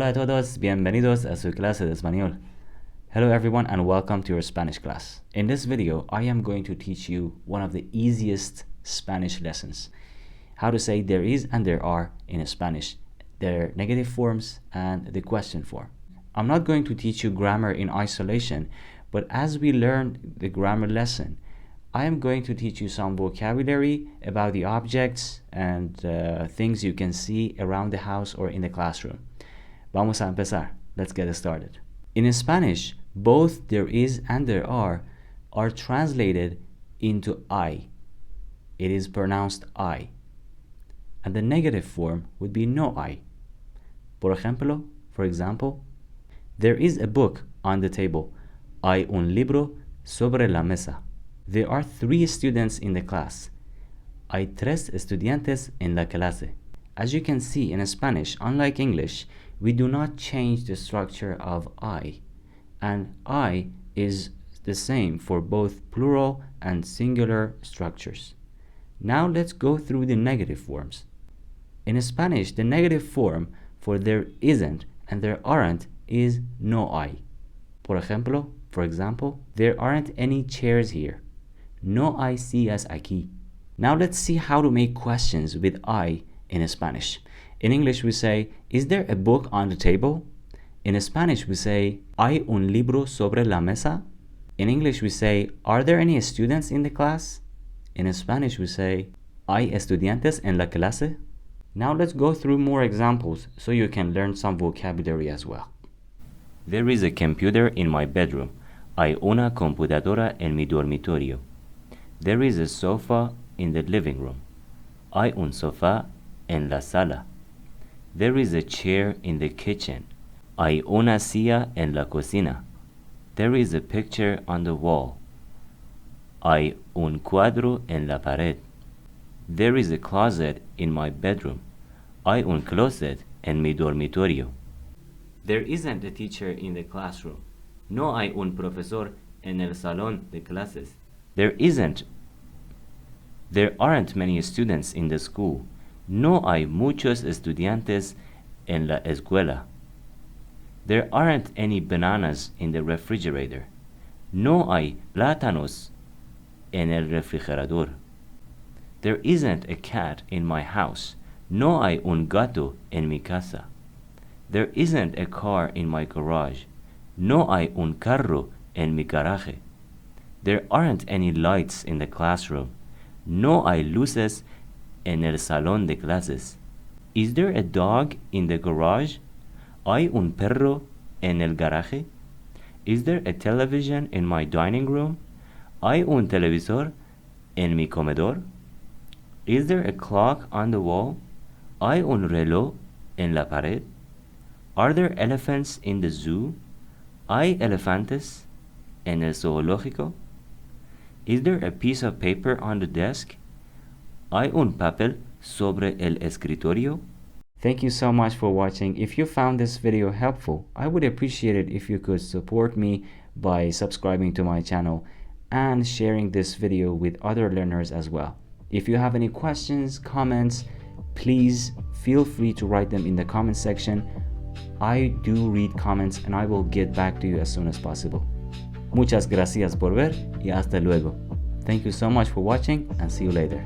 Hola a todos, bienvenidos a su clase de español. Hello everyone and welcome to your Spanish class. In this video, I am going to teach you one of the easiest Spanish lessons. How to say there is and there are in Spanish, their negative forms and the question form. I'm not going to teach you grammar in isolation, but as we learn the grammar lesson, I am going to teach you some vocabulary about the objects and things you can see around the house or in the classroom. Vamos a empezar. Let's get started. In Spanish, both there is and there are translated into I. It is pronounced I. And the negative form would be no I. For example, there is a book on the table. Hay un libro sobre la mesa. There are 3 students in the class. Hay 3 estudiantes en la clase. As you can see in Spanish, unlike English, we do not change the structure of I. And I is the same for both plural and singular structures. Now let's go through the negative forms. In Spanish, the negative form for there isn't and there aren't is no hay. For example, there aren't any chairs here. No hay sillas aquí. Now let's see how to make questions with I in Spanish. In English we say, is there a book on the table? In Spanish we say, ¿hay un libro sobre la mesa? In English we say, are there any students in the class? In Spanish we say, ¿hay estudiantes en la clase? Now let's go through more examples so you can learn some vocabulary as well. There is a computer in my bedroom. Hay una computadora en mi dormitorio. There is a sofa in the living room. Hay un sofá en la sala. There is a chair in the kitchen. Hay una silla en la cocina. There is a picture on the wall. Hay un cuadro en la pared. There is a closet in my bedroom. Hay un closet en mi dormitorio. There isn't a teacher in the classroom. No hay un profesor en el salón de clases. There aren't many students in the school. No hay muchos estudiantes en la escuela. There aren't any bananas in the refrigerator. No hay plátanos en el refrigerador. There isn't a cat in my house. No hay un gato en mi casa. There isn't a car in my garage. No hay un carro en mi garaje. There aren't any lights in the classroom. No hay luces en el salón de clases. Is there a dog in the garage? ¿Hay un perro en el garaje? Is there a television in my dining room? ¿Hay un televisor en mi comedor? Is there a clock on the wall? ¿Hay un reloj en la pared? Are there elephants in the zoo? ¿Hay elefantes en el zoológico? Is there a piece of paper on the desk? ¿Hay un papel sobre el escritorio? Thank you so much for watching. If you found this video helpful, I would appreciate it if you could support me by subscribing to my channel and sharing this video with other learners as well. If you have any questions, comments, please feel free to write them in the comment section. I do read comments and I will get back to you as soon as possible. Muchas gracias por ver y hasta luego. Thank you so much for watching and see you later.